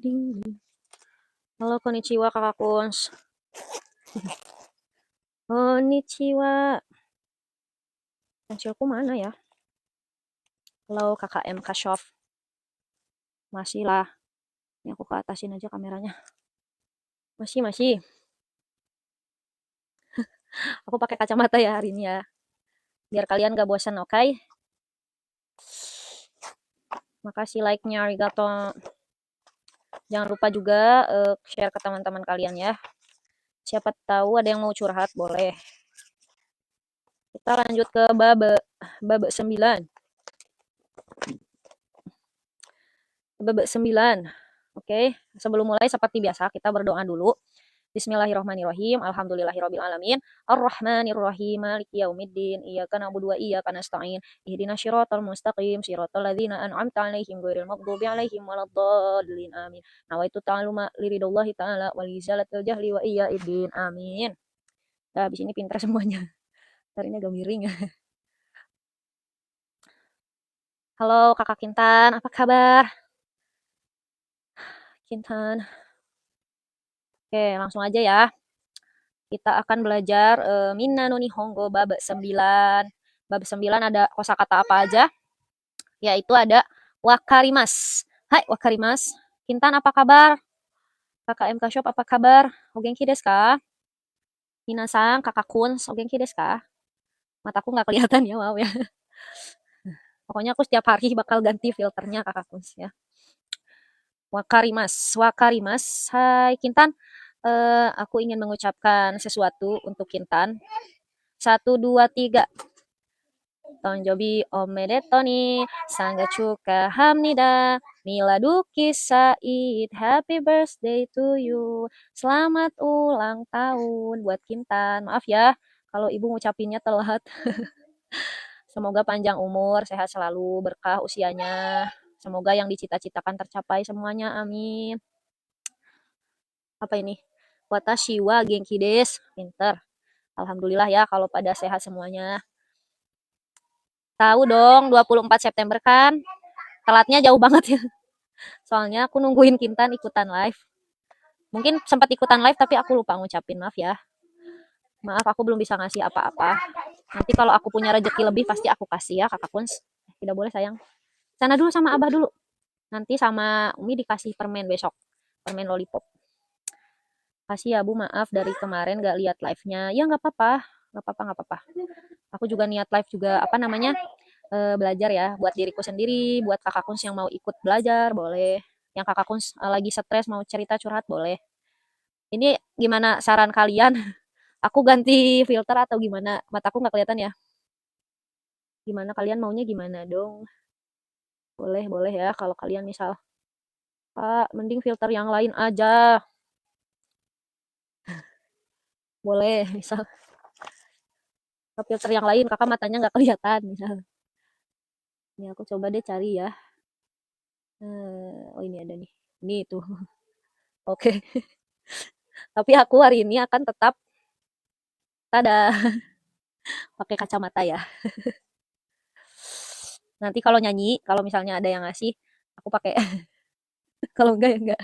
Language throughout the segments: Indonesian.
ding, ding. Halo, konnichiwa kakak Kuns. Konnichiwa. Pensilku mana ya? Halo kakak M Kashof. Masih lah. Ini aku ke atasin aja kameranya. Masih. Aku pakai kacamata ya hari ini ya. Biar kalian gak bosan, oke? Okay? Makasih like-nya, arigato. Jangan lupa juga share ke teman-teman kalian ya. Siapa tahu ada yang mau curhat, boleh. Kita lanjut ke bab 9. Bab 9. Oke, sebelum mulai seperti biasa kita berdoa dulu. Bismillahirrahmanirrahim. Alhamdulillahirabbil alamin. Arrahmanirrahim. Maliki yaumiddin. Iyyaka na'budu wa iyyaka nasta'in. Ihdinas siratal mustaqim. Siratal ladzina an'amta 'alaihim ghairil maghdubi 'alaihim waladdallin. Amin. Nawaitu ta'alluma liridallahi ta'ala wal izalatil jahli wa iyyaiddin. Amin. Nah, habis ini pintar semuanya. Tarinya agak miring. Halo Kakak Kintan, apa kabar? Kintan. Oke, langsung aja ya. Kita akan belajar Minna no Nihongo bab 9. Bab 9 ada kosakata apa aja? Yaitu ada wakarimas. Hai wakarimas. Kintan apa kabar? Kakak MK Shop apa kabar? O genki desu ka? Minasan, Kakak Kuns, o genki desu ka? Mataku nggak kelihatan ya, maaf ya. Pokoknya aku setiap hari bakal ganti filternya Kakak Kuns ya. Wakarimas. Hai Kintan, aku ingin mengucapkan sesuatu untuk Kintan. 1, 2, 3. Tonjobi omedeto ni, sangga chuka hamnida, miladuki Said, happy birthday to you. Selamat ulang tahun buat Kintan. Maaf ya kalau ibu ngucapinnya telat. Semoga panjang umur, sehat selalu, berkah usianya. Semoga yang dicita-citakan tercapai semuanya, amin. Apa ini? Watashi wa genki desu. Pinter. Alhamdulillah ya kalau pada sehat semuanya. Tahu dong, 24 September kan? Telatnya jauh banget ya. Soalnya aku nungguin Kintan ikutan live. Mungkin sempat ikutan live tapi aku lupa ngucapin, maaf ya. Maaf aku belum bisa ngasih apa-apa. Nanti kalau aku punya rezeki lebih pasti aku kasih ya Kakak Kuns. Tidak boleh sayang. Sana dulu sama Abah dulu. Nanti sama Umi dikasih permen besok. Permen lollipop. Kasih ya Bu, maaf dari kemarin gak lihat live-nya. Ya nggak apa-apa. Nggak apa-apa. Aku juga niat live juga belajar ya buat diriku sendiri, buat Kakak Kuns yang mau ikut belajar boleh. Yang Kakak Kuns lagi stres mau cerita curhat boleh. Ini gimana saran kalian? Aku ganti filter atau gimana? Mataku nggak kelihatan ya. Gimana kalian maunya gimana dong? Boleh ya kalau kalian misal, Pak, mending filter yang lain aja. Boleh, misal. Filter yang lain kakak matanya nggak kelihatan misal. Ini aku coba deh cari ya. Oh ini ada nih. Ini tuh. Oke. Tapi aku hari ini akan tetap pakai kacamata ya. Nanti kalau nyanyi, kalau misalnya ada yang ngasih, aku pakai. Kalau enggak ya enggak.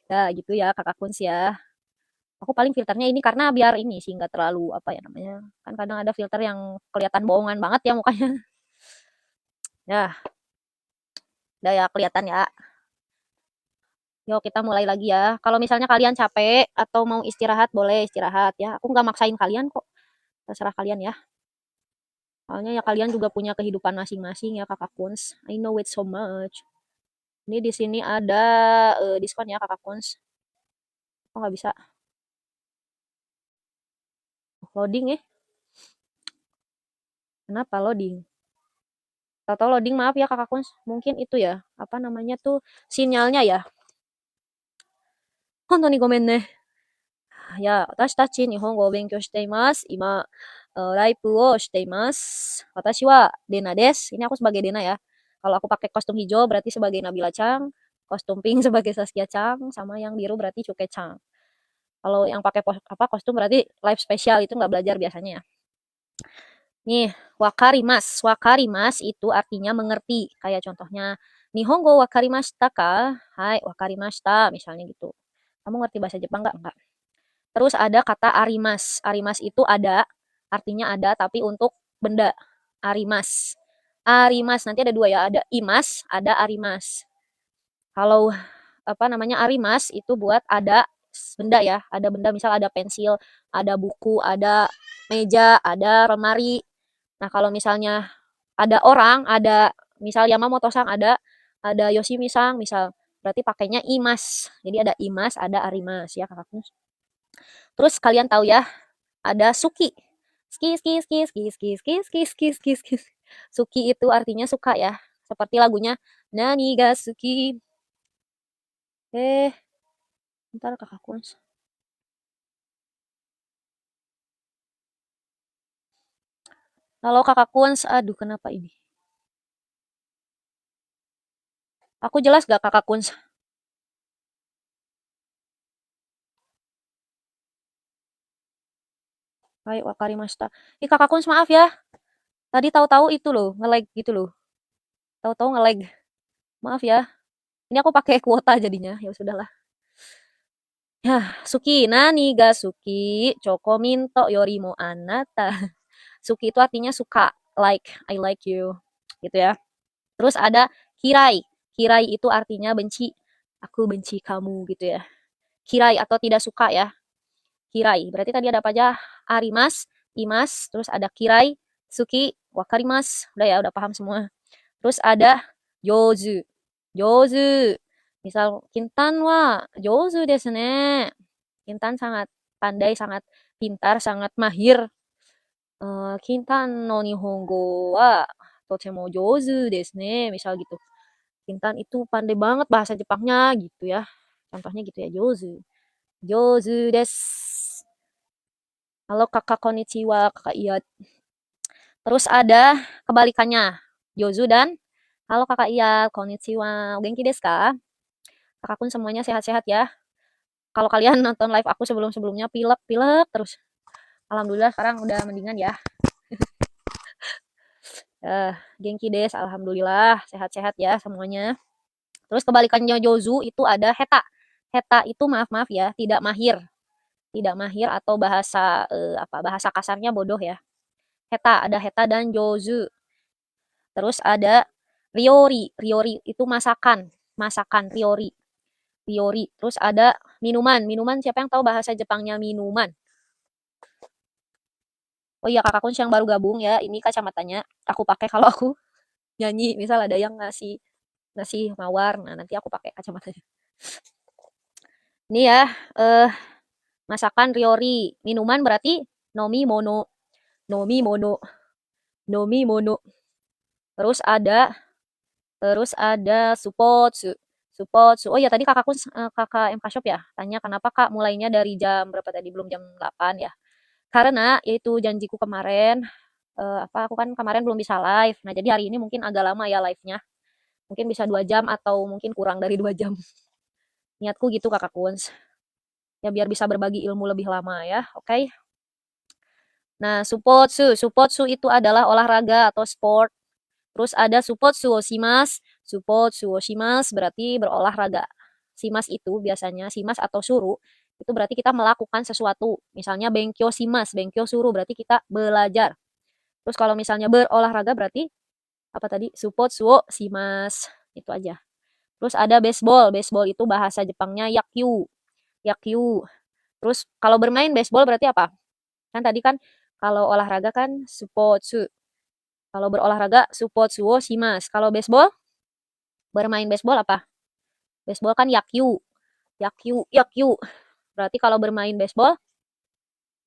Ya gitu ya Kakak Kuns ya. Aku paling filternya ini karena biar ini sih nggak terlalu apa ya namanya. Kan kadang ada filter yang kelihatan bohongan banget ya mukanya. Ya. Udah ya kelihatan ya. Yuk kita mulai lagi ya. Kalau misalnya kalian capek atau mau istirahat, boleh istirahat ya. Aku nggak maksain kalian kok. Terserah kalian ya. Soalnya ya kalian juga punya kehidupan masing-masing ya Kakak Kuns. I know it so much. Ini di sini ada diskon ya Kakak Kuns. Kok nggak bisa? Loading ya? Kenapa loading? Tahu loading, maaf ya Kakak Kuns. Mungkin itu ya. Apa namanya tuh sinyalnya ya. Hontou ni gomen ne. Ya, watashi tachi nihongo o benkyou shite imasu. Ima raipu o shite imasu. Watashi wa Dena desu. Ini aku sebagai Dena ya. Kalau aku pakai kostum hijau berarti sebagai Nabila Chang, kostum pink sebagai Saskia Chang, sama yang biru berarti Cuke Chang. Kalau yang pakai kostum berarti live spesial itu nggak belajar biasanya ya. Nih, wakarimas. Wakarimas itu artinya mengerti. Kayak contohnya Nihongo wakarimashita ka? Hai, wakarimashita, misalnya gitu. Kamu ngerti bahasa Jepang nggak? Enggak. Terus ada kata arimas. Arimas itu ada, artinya ada, tapi untuk benda. Arimas. Arimas, nanti ada dua ya, ada imas, ada arimas. Kalau apa namanya arimas itu buat ada benda ya, ada benda misal ada pensil, ada buku, ada meja, ada lemari. Nah, kalau misalnya ada orang, ada misal Yamamoto-sang ada Yoshimi-sang misal, berarti pakainya imas. Jadi ada imas, ada arimas ya kakakku. Terus kalian tahu ya, ada suki. Ski ski ski ski ski ski ski ski ski ski. Suki itu artinya suka ya. Seperti lagunya Nani ga suki. Ntar kakakku. Halo kakak Kuns, aduh kenapa ini? Aku jelas gak kakak Kuns? Hai wakarimashita. Ih kakak Kuns maaf ya. Tadi tahu-tahu itu loh, nge-lag gitu loh. Tahu-tahu nge-lag. Maaf ya. Ini aku pakai kuota jadinya. Ya sudahlah. Ya, suki nani ga suki choko minto yorimo anata. Suki itu artinya suka, like, I like you. Gitu ya. Terus ada kirai. Kirai itu artinya benci. Aku benci kamu gitu ya. Kirai atau tidak suka ya. Kirai. Berarti tadi ada apa aja? Arimas, imas, terus ada kirai, suki, wakarimas. Udah ya, udah paham semua. Terus ada yozu. Yozu. Misal, Kintan wa yozu desu ne. Kintan sangat pandai, sangat pintar, sangat mahir. Kintan no nihongo wa totemo yozu desu ne. Misal gitu. Kintan itu pandai banget bahasa Jepangnya gitu ya. Contohnya gitu ya, yozu. Yozu desu. Halo kakak konnichiwa, kakak Iyat. Terus ada kebalikannya, Yozu dan halo kakak Iyat, konnichiwa. Genki desu ka? Kakak pun semuanya sehat-sehat ya. Kalau kalian nonton live aku sebelum-sebelumnya pilek-pilek terus. Alhamdulillah sekarang udah mendingan ya. Genki desu, alhamdulillah sehat-sehat ya semuanya. Terus kebalikannya Yozu itu ada heta. Heta itu maaf-maaf ya, tidak mahir. Tidak mahir atau bahasa bahasa kasarnya bodoh ya. Heta, ada heta dan Yozu. Terus ada riori. Riori itu masakan. Masakan riori. Riori. Terus ada minuman. Minuman siapa yang tahu bahasa Jepangnya minuman? Oh iya kakak kunci yang baru gabung ya. Ini kacamatanya aku pakai kalau aku nyanyi. Misal ada yang ngasih mawar. Nah nanti aku pakai kacamatanya. Ini ya masakan riori. Minuman berarti nomi mono. Nomi mono. Nomi mono. Terus ada supotsu. Supotsu. Oh ya tadi kakakku kakak MK Shop ya. Tanya kenapa Kak mulainya dari jam berapa tadi? Belum jam 8 ya. Karena yaitu janjiku kemarin aku kan kemarin belum bisa live. Nah, jadi hari ini mungkin agak lama ya live-nya. Mungkin bisa 2 jam atau mungkin kurang dari 2 jam. Niatku gitu Kakak Kuns. Ya biar bisa berbagi ilmu lebih lama ya. Oke. Okay? Nah, supotsu. Supotsu itu adalah olahraga atau sport. Terus ada supotsu oshimasu. Supotsu oshimasu berarti berolahraga. Shimas itu biasanya, shimas atau suruh, itu berarti kita melakukan sesuatu. Misalnya benkyo shimas, benkyo suruh berarti kita belajar. Terus kalau misalnya berolahraga berarti apa tadi? Supotsu shimas. Itu aja. Terus ada baseball. Baseball itu bahasa Jepangnya yakyu. Yakyu. Terus kalau bermain baseball berarti apa? Kan tadi kan kalau olahraga kan supotsu. Kalau berolahraga supotsu wo shimas. Kalau baseball, bermain baseball apa? Baseball kan yakyu. Yakyu, yakyu. Berarti kalau bermain baseball,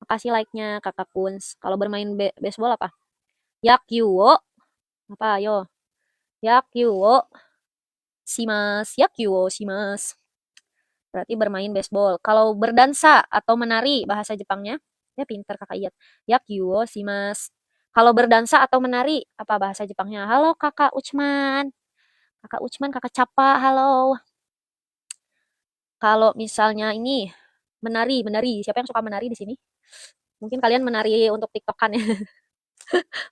makasih like-nya Kakak Kuns. Kalau bermain baseball apa? Yakyu wo. Apa ayo? Yakyu wo shimas. Yakyu wo shimas. Berarti bermain baseball. Kalau berdansa atau menari bahasa Jepangnya, ya pinter Kakak Iyat. Yakyu wo shimas. Kalau berdansa atau menari, apa bahasa Jepangnya? Halo Kakak Ucman. Kakak Ucman, Kakak Capa, halo. Kalau misalnya ini menari. Siapa yang suka menari di sini? Mungkin kalian menari untuk TikTok-an ya.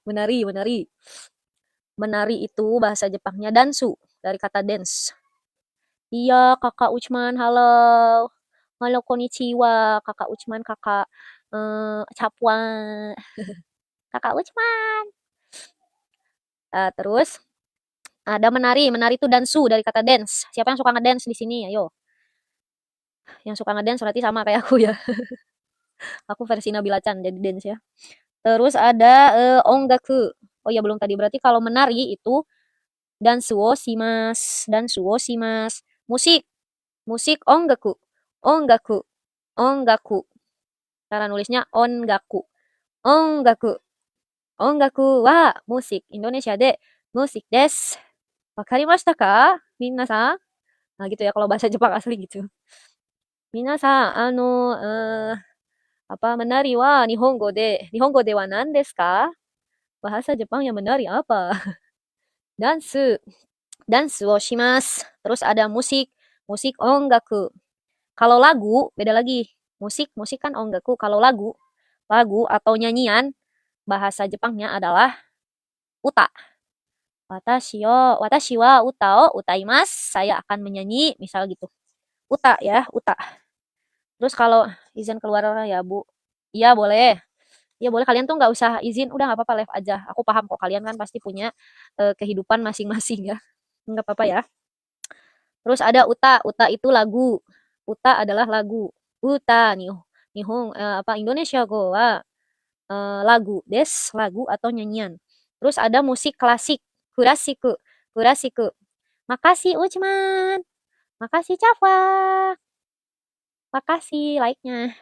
menari. Menari itu bahasa Jepangnya dansu. dari kata dance. Iya, Kakak Ucman, halo. Halo, konnichiwa, Kakak Ucman, Kakak Capwa. Kakak Ucman. Terus ada menari, menari itu dansu dari kata dance. Siapa yang suka ngedance di sini? Ayo. Yang suka ngedance berarti sama kayak aku ya. Aku versi Nabila Chan jadi dance ya. Terus ada ongaku. Oh ya belum tadi berarti kalau menari itu dansuo shimasu, dansuo shimasu. Musik, musik ongaku. Ongaku, ongaku. Cara nulisnya ongaku. Ongaku. Ongaku wa musik. Indonesia de musik desu. Wakarimashita ka? Minasan? Nah gitu ya kalau bahasa Jepang asli gitu. Minasan, apa menari wa Nihongo de wa nan desu ka? Bahasa Jepang yang menari apa? Dansu, dansu wo shimasu. Terus ada musik, musik ongaku. Kalau lagu beda lagi. Musik, musik kan ongaku. Kalau lagu, lagu atau nyanyian bahasa Jepangnya adalah uta. Watashi wa uta o utaimasu. Saya akan menyanyi, misal gitu. Uta ya, uta. Terus kalau izin keluar ya Bu, iya boleh. Iya boleh, kalian tuh nggak usah izin, udah nggak apa-apa live aja. Aku paham kok kalian kan pasti punya kehidupan masing-masing ya. Nggak apa-apa ya. Terus ada uta, uta itu lagu. Uta adalah lagu. Uta nih, nihong apa Indonesia go wa lagu, des lagu atau nyanyian. Terus ada musik klasik, kurasiku, kurasiku. Makasih Ucman, makasih Cafa, makasih like-nya.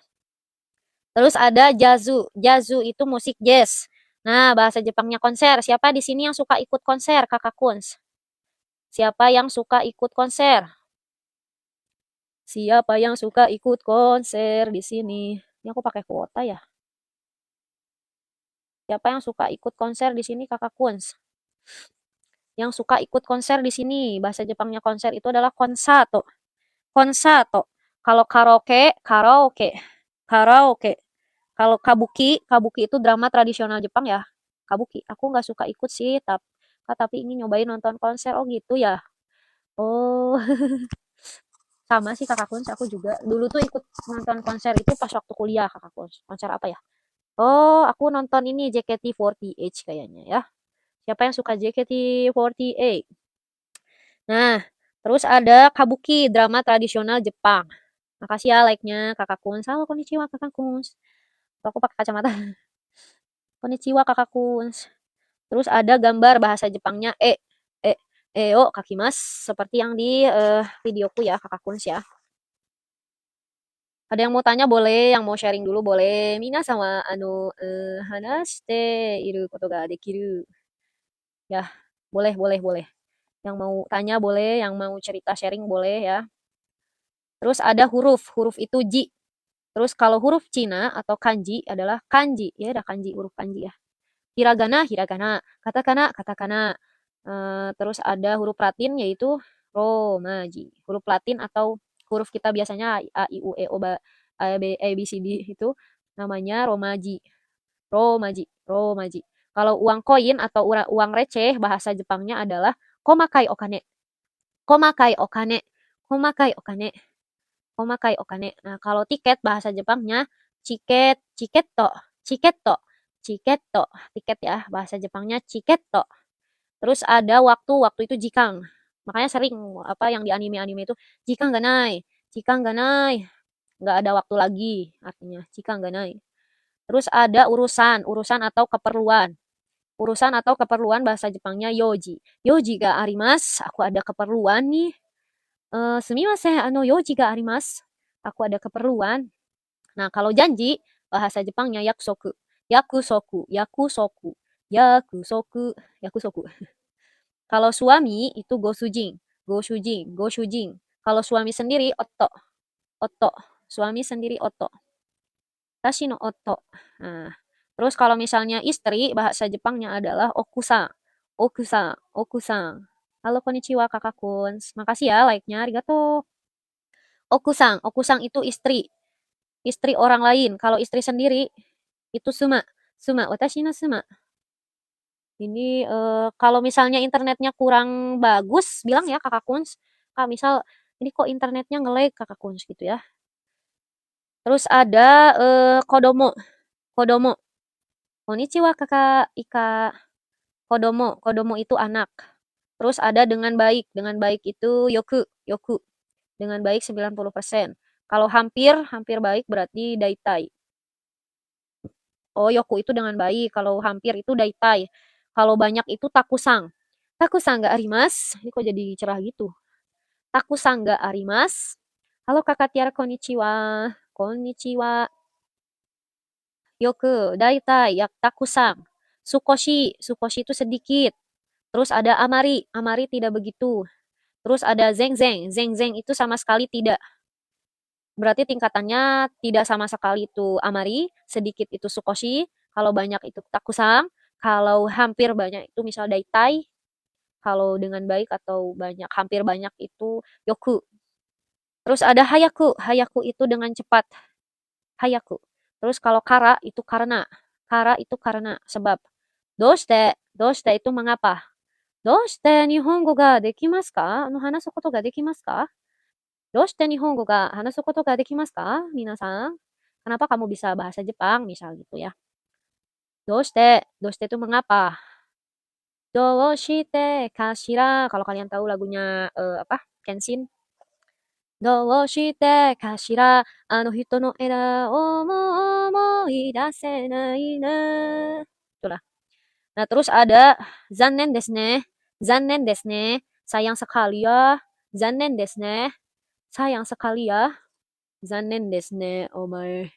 Terus ada jazu. Jazu itu musik jazz. Nah, bahasa Jepangnya konser. Siapa di sini yang suka ikut konser, Kakak Kuns? Siapa yang suka ikut konser? Siapa yang suka ikut konser di sini? Ini aku pakai kuota ya. Siapa yang suka ikut konser di sini, Kakak Kuns? Yang suka ikut konser di sini. Bahasa Jepangnya konser itu adalah konsato. Konsato. Kalau karaoke, karaoke. Karaoke. Kalau kabuki, kabuki itu drama tradisional Jepang ya. Kabuki. Aku nggak suka ikut sih, tapi ini nyobain nonton konser. Oh gitu ya. Oh, sama sih Kakak Kuns, aku juga. Dulu tuh ikut nonton konser itu pas waktu kuliah Kakak Kuns. Konser apa ya? Oh, aku nonton ini JKT48 kayaknya ya. Siapa yang suka JKT48? Nah, terus ada kabuki, drama tradisional Jepang. Makasih ya like-nya Kakak Kuns. Halo, konnichiwa Kakak Kuns. Aku pakai kacamata. Konnichiwa Kakak Kuns. Terus ada gambar bahasa Jepangnya e, eo kakimas seperti yang di videoku ya Kakak Kuns ya. Ada yang mau tanya boleh, yang mau sharing dulu boleh. Mina sama hanashite iru koto ga dekiru. Ya, boleh, boleh, boleh. Yang mau tanya boleh, yang mau cerita sharing boleh ya. Terus ada huruf, huruf itu ji. Terus kalau huruf Cina atau kanji adalah kanji, ya ada kanji, huruf kanji ya. Hiragana, hiragana, katakana, katakana. Terus ada huruf Latin yaitu romaji. Huruf Latin atau huruf kita biasanya A, I, U, E, O, A, B, C, D itu namanya romaji. Romaji, romaji. Kalau uang koin atau uang receh bahasa Jepangnya adalah komakai okane. Komakai okane. Komakai okane. Komakai okane. Nah, kalau tiket bahasa Jepangnya ciket, ciketto, ciketto, ciketto. Tiket ya, bahasa Jepangnya ciketto. Terus ada waktu, waktu itu jikang. Makanya sering apa yang di anime-anime itu jikang ganai, jikang ganai. Nggak ada waktu lagi artinya jikang ganai. Terus ada urusan, urusan atau keperluan. Urusan atau keperluan bahasa Jepangnya yoji. Yoji ga arimasu. Aku ada keperluan nih. Sumimasen, yoji ga arimasu. Aku ada keperluan. Nah, kalau janji bahasa Jepangnya yakusoku. Yakusoku, yakusoku, yakusoku, yakusoku. Kalau suami itu gosujing, gosujing, gosujing. Kalau suami sendiri otto, otto. Suami sendiri otto. Tashi no otto. Nah, terus kalau misalnya istri bahasa Jepangnya adalah okusan. Okusan, okusan. Halo konnichiwa Kakak Kuns. Makasih ya like-nya, arigato. Okusan, okusan itu istri. Istri orang lain. Kalau istri sendiri itu suma. Suma, watashi no suma. Ini kalau misalnya internetnya kurang bagus, bilang ya Kakak Kuns. Kak, misal ini kok internetnya nge-lag Kakak Kuns gitu ya. Terus ada kodomo, kodomo. Konnichiwa Kakak Ika. Kodomo, kodomo itu anak. Terus ada dengan baik itu yoku, yoku. Dengan baik 90%. Kalau hampir, hampir baik berarti daitai. Oh, yoku itu dengan baik. Kalau hampir itu daitai. Kalau banyak itu takusang. Takusang ga arimas. Ini kok jadi cerah gitu. Takusang ga arimas. Halo Kakak Tiara, konnichiwa. Konnichiwa. Yoku, daitai, yak takusang. Sukoshi, sukoshi itu sedikit. Terus ada amari, amari tidak begitu. Terus ada zeng zeng, zeng zeng itu sama sekali tidak. Berarti tingkatannya tidak sama sekali itu amari, sedikit itu sukoshi, kalau banyak itu takusang, kalau hampir banyak itu misal daitai, kalau dengan baik atau banyak, hampir banyak itu yoku. Terus ada hayaku, hayaku itu dengan cepat, hayaku. Terus kalau kara itu karena, sebab. Doshite, doshite itu mengapa. Doshite nihongo ga dekimasu ka? Hanasu koto ga dekimasu ka? Doshite nihongo ga hanasu koto ga dekimasu ka? Minasan. Kenapa kamu bisa bahasa Jepang? Misal gitu ya. Doshite, doshite itu mengapa? Doshite kashira. Kalau kalian tahu lagunya apa? Kenshin. Doshite kashira. Ano hito no era o mo omoidasenai ne. Itulah. Nah, terus ada zannen desu ne. Zannen desu ne. Sayang sekali ya. Zannen desu ne. Sayang sekali ya. Zannen desu ne. Omae.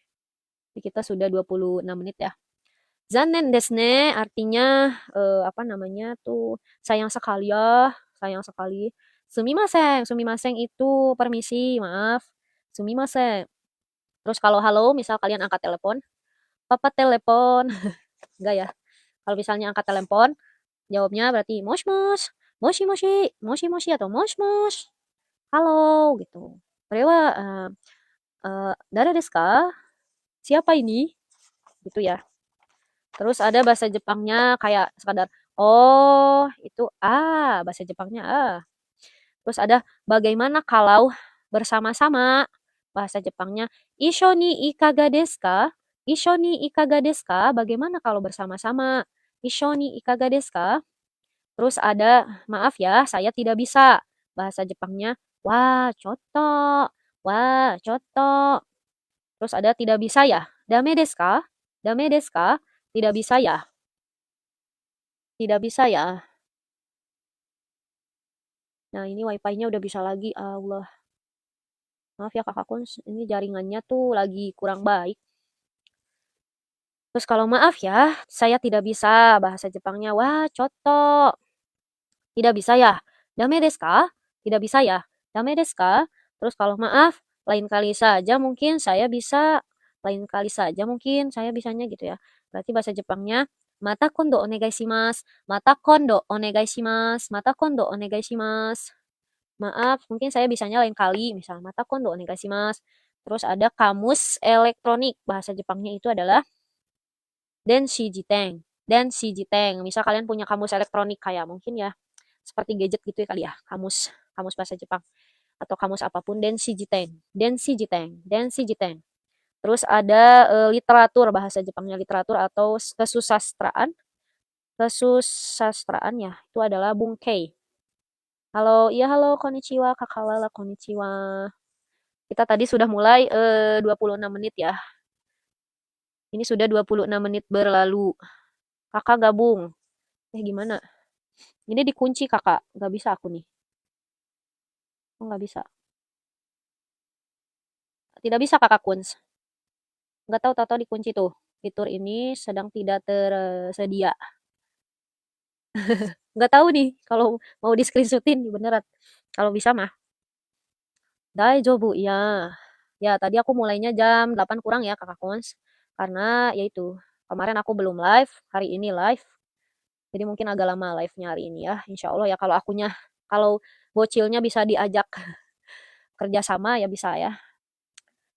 Kita sudah 26 menit ya. Zannen desu ne artinya apa namanya tuh sayang sekali ya, sayang sekali. Sumimasen, sumimasen itu permisi, maaf. Sumimasen. Terus kalau halo, misal kalian angkat telepon, papa telepon, enggak ya. Kalau misalnya angkat telepon, jawabnya berarti mosh mosh, moshi moshi, moshi moshi atau mosh mosh. Halo gitu. Korewa dare desu ka? Siapa ini? Gitu ya. Terus ada bahasa Jepangnya kayak sekadar oh, itu bahasa Jepangnya Terus ada bagaimana kalau bersama-sama. Bahasa Jepangnya isho ni ikaga desu ka? Isho ni ikaga desu ka? Bagaimana kalau bersama-sama? Isho ni ikaga desu ka? Terus ada maaf ya, saya tidak bisa. Bahasa Jepangnya wa chotto. Wa chotto. Terus ada tidak bisa ya? Dame desu ka? Dame desu ka? Tidak bisa ya? Tidak bisa ya? Nah, ini wifi-nya udah bisa lagi. Allah. Maaf ya Kakak Kuns, ini jaringannya tuh lagi kurang baik. Terus kalau maaf ya, saya tidak bisa bahasa Jepangnya. Wah, coto. Tidak bisa ya? Dame desu ka? Tidak bisa ya? Dame desu ka? Terus kalau maaf, lain kali saja mungkin saya bisa. Lain kali saja mungkin saya bisanya gitu ya. Berarti bahasa Jepangnya mata kondo onegai shimasu. Mata kondo onegai shimasu. Mata kondo onegai shimasu. Maaf, mungkin saya bisanya lain kali. Misal mata kondo onegai shimasu. Terus ada kamus elektronik. Bahasa Jepangnya itu adalah denshi jiteng. Denshi jiteng. Misal kalian punya kamus elektronik kayak mungkin ya seperti gadget gitu ya kali ya, kamus kamus bahasa Jepang atau kamus apapun denshi jiten, denshi jiten, denshi jiten. Terus ada literatur bahasa Jepangnya literatur atau kesusastraan. Kesusastraan ya, itu adalah bunkei. Halo, iya halo konnichiwa, kakawala konnichiwa. Kita tadi sudah mulai 26 menit ya. Ini sudah 26 menit berlalu. Kakak gabung. Gimana? Ini dikunci kakak, nggak bisa aku nih. Oh, nggak bisa. Tidak bisa kakak Kuns. Nggak tahu, tahu dikunci tuh. Fitur ini sedang tidak tersedia. Nggak tahu nih kalau mau di screenshotin beneran. Kalau bisa mah. Daijoubu, ya. Ya, tadi aku mulainya jam 8 kurang ya kakak Kuns. Karena ya itu, kemarin aku belum live, hari ini live. Jadi mungkin agak lama live-nya hari ini ya. Insya Allah ya kalau bocilnya bisa diajak kerjasama ya bisa ya.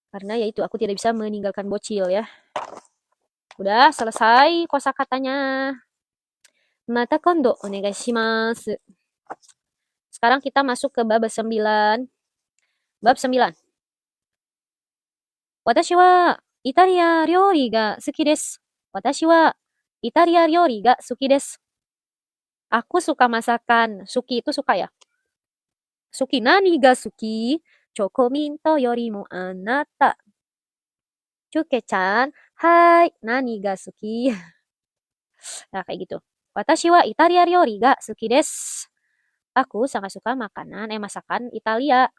Karena ya itu aku tidak bisa meninggalkan bocil ya. Udah selesai kosakatanya. Mata kondo onegai shimasu. Sekarang kita masuk ke bab 9. Bab 9. Watashi wa Italia ryori ga suki desu. Watashi wa Italia ryori ga suki desu. Aku suka masakan. Suki itu suka ya. Suki nani ga suki? Chokominto yorimo anata. Chuke-chan, hai, nani ga suki? Nah, kayak gitu. Watashi wa Italia ryori ga suki desu. Aku sangat suka masakan Italia.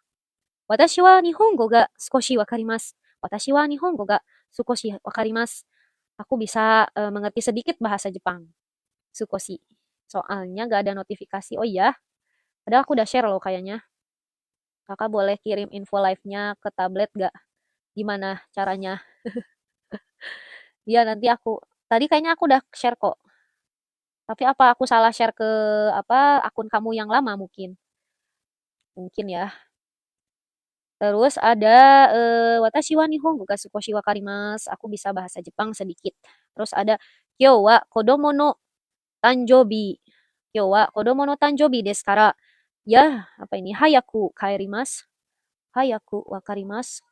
Watashi wa nihongo ga sukoshi wakarimasu. Watashi wa nihongo ga sukoshi wakarimasu. Aku bisa mengerti sedikit bahasa Jepang. Sukoshi. Soalnya gak ada notifikasi. Oh iya, padahal aku udah share loh kayaknya. Kakak boleh kirim info live-nya ke tablet gak? Gimana caranya? Iya, nanti tadi kayaknya aku udah share kok. Tapi apa aku salah share ke akun kamu yang lama mungkin? Mungkin ya. Terus ada watashi wa nihongo ga sukoshi wakarimasu. Aku bisa bahasa Jepang sedikit. Terus ada kyou wa kodomo no tanjobi. Kyou wa kodomo no tanjobi desu kara. Ya, apa ini? Hayaku kaerimasu. Hayaku wakarimasu.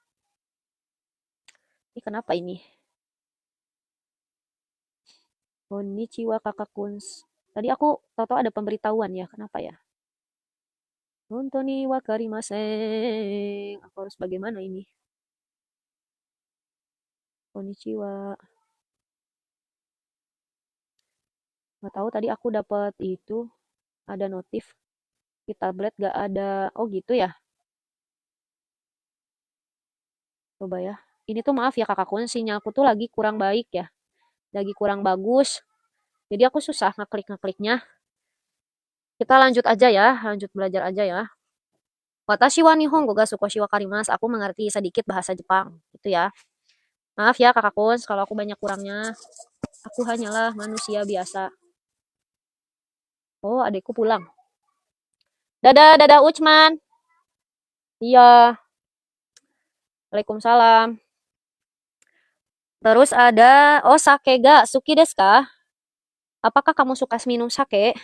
Ini kenapa ini? Konnichiwa kakak kuns. Tadi aku tahu-tahu ada pemberitahuan ya. Kenapa ya? Hontoni wakarimasen. Aku harus bagaimana ini? Konnichiwa. Nggak tahu tadi aku dapat itu. Ada notif. Di tablet gak ada. Oh gitu ya. Coba ya. Ini tuh maaf ya kakak kun. Sinyalku tuh lagi kurang baik ya. Lagi kurang bagus. Jadi aku susah ngekliknya. Kita lanjut aja ya. Lanjut belajar aja ya. Watashi wa nihongo ga sukoshi wakarimasu. Aku mengerti sedikit bahasa Jepang. Itu ya. Maaf ya kakak kun. Kalau aku banyak kurangnya. Aku hanyalah manusia biasa. Oh, adekku pulang. Dadah, dadah Ucman. Iya. Waalaikumsalam. Terus ada, oh sake ga suki desu ka? Apakah kamu suka minum sake?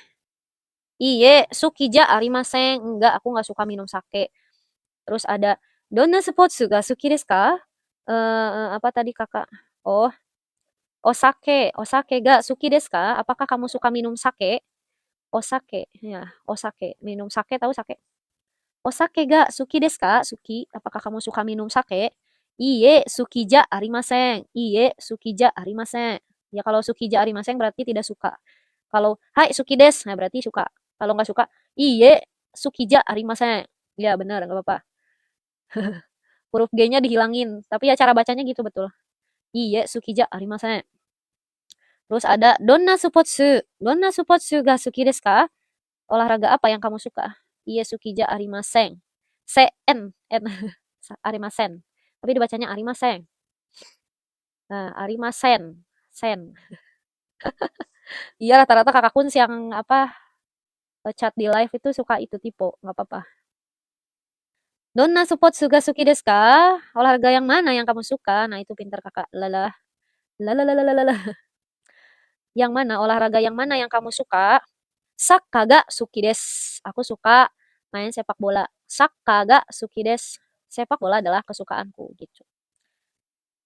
Iye, suki ja arimasen. Enggak, aku nggak suka minum sake. Terus ada, donna sports ga suki desu ka? Apa tadi kakak? Oh, osake. Osake ga suki desu ka? Apakah kamu suka minum sake? Osake, ya, osake. Minum sake, tahu sake? Osake ga suki desu ka? Suki. Apakah kamu suka minum sake? Iye, suki ja arimasen. Iye, suki ja arimasen. Ya kalau suki ja arimasen berarti tidak suka. Kalau hai suki des, nah berarti suka. Kalau nggak suka, iye suki ja arimasen. Ya benar, nggak apa-apa. Huruf G-nya dihilangin. Tapi ya cara bacanya gitu betul. Iye suki ja arimasen. Terus ada donna supotsu. Donna supotsu ga suki desu ka? Olahraga apa yang kamu suka? Iye suki ja arimasen. Sen, n, arimasen. Tapi dibacanya arimasen. Nah, arimasen. Sen. Iya rata-rata kakak kun yang chat di live itu suka itu tipe, nggak apa-apa. Donna supotsu ga suki desu ka? Olahraga yang mana yang kamu suka? Nah, itu pintar kakak. Lalah. Lalalalalalala. Yang mana? Olahraga yang mana yang kamu suka? Sakka ga suki desu. Aku suka main sepak bola. Sakka ga suki desu. Sepak bola adalah kesukaanku gitu.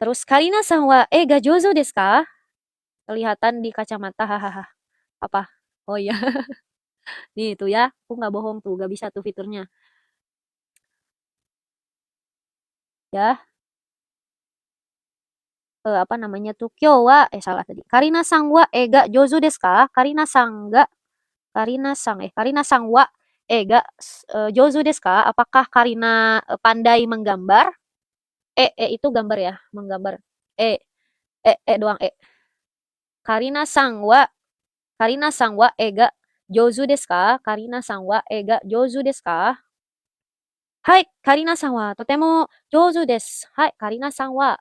Terus Karina san wa e ga jouzu desu ka? Kelihatan di kacamata. Hahaha. Apa? Oh iya. Nih tuh ya. Aku nggak bohong tuh. Gak bisa tuh fiturnya. Ya. Apa namanya tuh? Kyo wa. Salah tadi. Karina san wa e ga jouzu desu ka? Karina san wa ga jouzu desu ka? Apakah Karina pandai menggambar? Itu gambar ya, menggambar. E, doang e. Karina san wa ga jouzu desu ka? Karina san wa ga jouzu desu ka? Hai, Karina san wa totemo jouzu desu. Hai, Karina san wa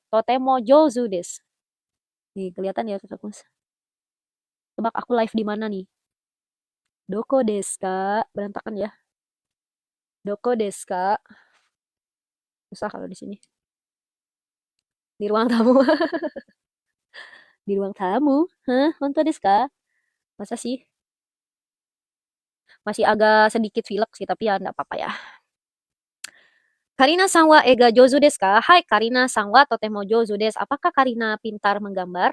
totemo jouzu desu. Nih, kelihatan ya kakak Kus. Tebak aku live di mana nih? Doko desu ka? Berantakan ya. Doko desu ka? Susah kalau di sini. Di ruang tamu. Di ruang tamu? Hah? Honto desu ka? Masa sih? Masih agak sedikit pilek sih, tapi ya enggak apa-apa ya. Karina san wa ega jouzu desu ka? Hai, Karina san wa totemo jouzu desu. Apakah Karina pintar menggambar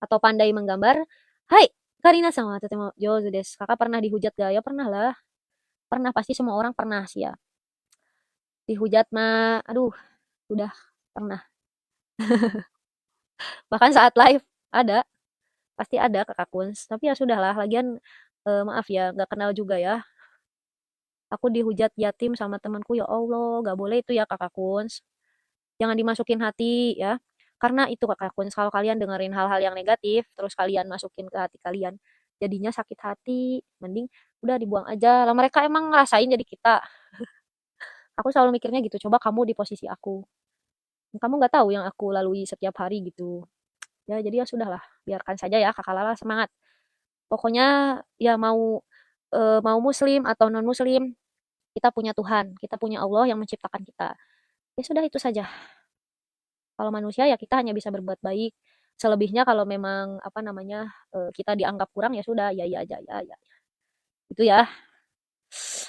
atau pandai menggambar? Hai, Karina san wa totemo jouzu desu. Kakak pernah dihujat gak? Ya pernah lah. Pernah, pasti semua orang pernah sih ya. Dihujat mah, aduh, udah pernah. Bahkan saat live ada, pasti ada Kakak Kuns. Tapi ya sudahlah, lagian maaf ya, nggak kenal juga ya. Aku dihujat yatim sama temanku, ya Allah, nggak boleh itu ya Kakak Kuns. Jangan dimasukin hati ya. Karena itu Kakak Kuns, kalau kalian dengerin hal-hal yang negatif, terus kalian masukin ke hati kalian, jadinya sakit hati. Mending udah dibuang aja. Lah mereka emang ngerasain jadi kita. Aku selalu mikirnya gitu, coba kamu di posisi aku. Kamu nggak tahu yang aku lalui setiap hari gitu. Ya jadi ya sudahlah, biarkan saja ya Kakak Lala semangat. Pokoknya ya mau muslim atau non muslim, kita punya Tuhan, kita punya Allah yang menciptakan kita. Ya sudah itu saja. Kalau manusia ya kita hanya bisa berbuat baik. Selebihnya kalau memang apa namanya kita dianggap kurang ya sudah ya ya aja ya ya. Itu ya.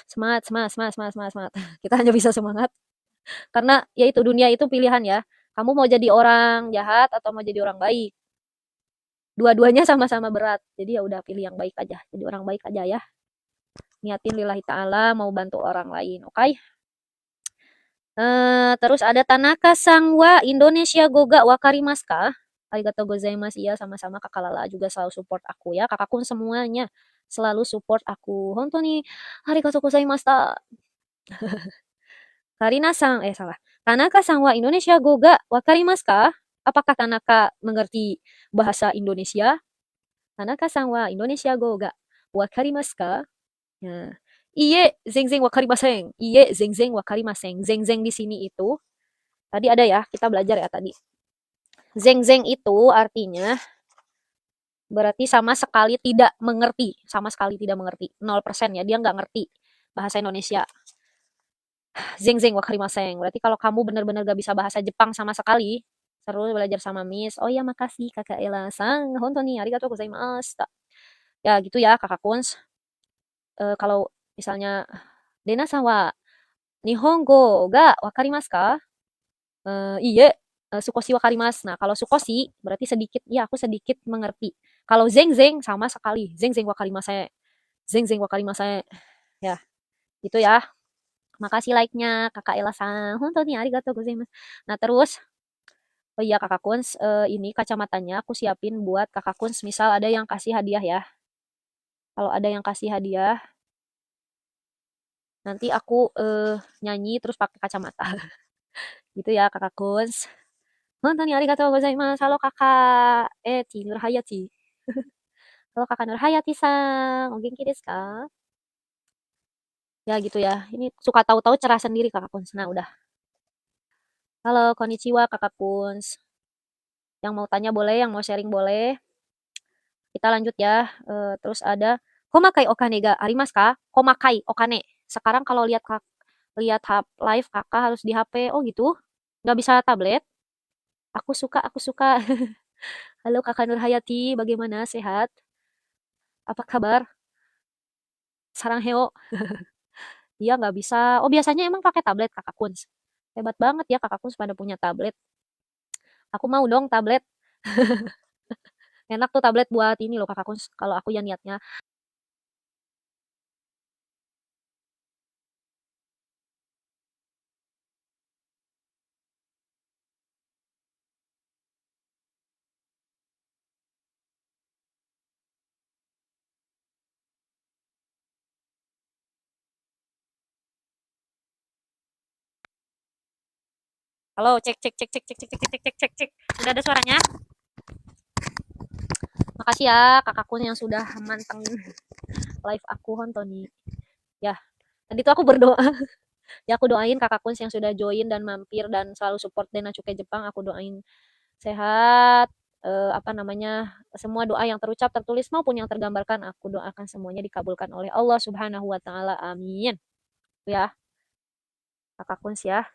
Semangat, semangat, semangat, semangat, semangat, semangat. Kita hanya bisa semangat karena ya itu dunia itu pilihan ya. Kamu mau jadi orang jahat atau mau jadi orang baik? Dua-duanya sama-sama berat. Jadi ya udah pilih yang baik aja. Jadi orang baik aja ya. Niatin lillahi ta'ala mau bantu orang lain. Oke? Okay? Terus ada Tanaka Sangwa Indonesia Goga Wakarimasu ka? Arigatou gozaimasu. Iya, sama-sama Kakak Lala juga selalu support aku ya. Kakak Kun semuanya selalu support aku. Hontou ni arigatou gozaimasu. Karina Sang, salah. Tanaka Sangwa Indonesia Goga Wakarimasu ka? Apakah Tanaka mengerti bahasa Indonesia? Tanaka Sangwa Indonesia Goga Wakarimasu ka? Ya. Iye, zeng-zeng wakarimasen. Iye, zeng-zeng wakarimasen. Zeng-zeng di sini itu, tadi ada ya, kita belajar ya tadi. Zeng-zeng itu artinya berarti sama sekali tidak mengerti. Sama sekali tidak mengerti. 0% ya, dia nggak ngerti bahasa Indonesia. Zeng-zeng wakarimasen. Berarti kalau kamu benar-benar gak bisa bahasa Jepang sama sekali, terus belajar sama Miss. Oh ya, makasih Kakak Ella Sang. Hontou ni arigatou gozaimasu. Ya gitu ya, Kakak Kuns. Kalau misalnya Dena-san wa Nihongo ga wakarimasu ka? Iye, sukoshi wakarimasu. Nah, kalau sukoshi berarti sedikit. Ya, aku sedikit mengerti. Kalau zeng-zeng sama sekali. Zeng-zeng wakarimasen. Zeng-zeng wakarimasen. Ya, gitu ya. Makasih like-nya Kakak Ella-san. Hontou ni arigatou gozaimasu. Nah, terus oh iya Kakak Kuns, ini kacamatanya aku siapin buat Kakak Kuns misal ada yang kasih hadiah ya. Kalau ada yang kasih hadiah, nanti aku nyanyi terus pakai kacamata. Gitu ya Kakak Kuns. Hontou ni arigatou gozaimasu. Halo Kakak Nurhayati. Halo Kakak Nurhayati-san. O genki desu ka? Ya gitu ya. Ini suka tahu-tahu cerah sendiri Kakak Kuns. Nah, udah. Halo, konnichiwa Kakak Kuns. Yang mau tanya boleh, yang mau sharing boleh. Kita lanjut ya. Terus ada komakai okane ga arimasu ka? Komakai okane. Sekarang kalau lihat live Kakak harus di HP. Oh gitu? Nggak bisa tablet? Aku suka, aku suka. Halo Kakak Nurhayati, bagaimana? Sehat? Apa kabar? Sarang heo. Iya nggak bisa. Oh biasanya emang pakai tablet Kakak Kuns. Hebat banget ya Kakak Kuns pada punya tablet. Aku mau dong tablet. Enak tuh tablet buat ini loh Kakak Kuns. Kalau aku ya niatnya. Halo, cek cek cek cek cek cek cek cek cek cek cek. Udah ada suaranya? Makasih ya Kakak Kuns yang sudah mantengin live aku Hontoni. Ya, tadi tuh aku berdoa. Ya aku doain Kakak Kuns yang sudah join dan mampir dan selalu support Dena Cukai Jepang. Aku doain sehat, apa namanya, semua doa yang terucap, tertulis maupun yang tergambarkan, aku doakan semuanya dikabulkan oleh Allah Subhanahu wa taala. Amin. Ya, Kakak Kuns ya.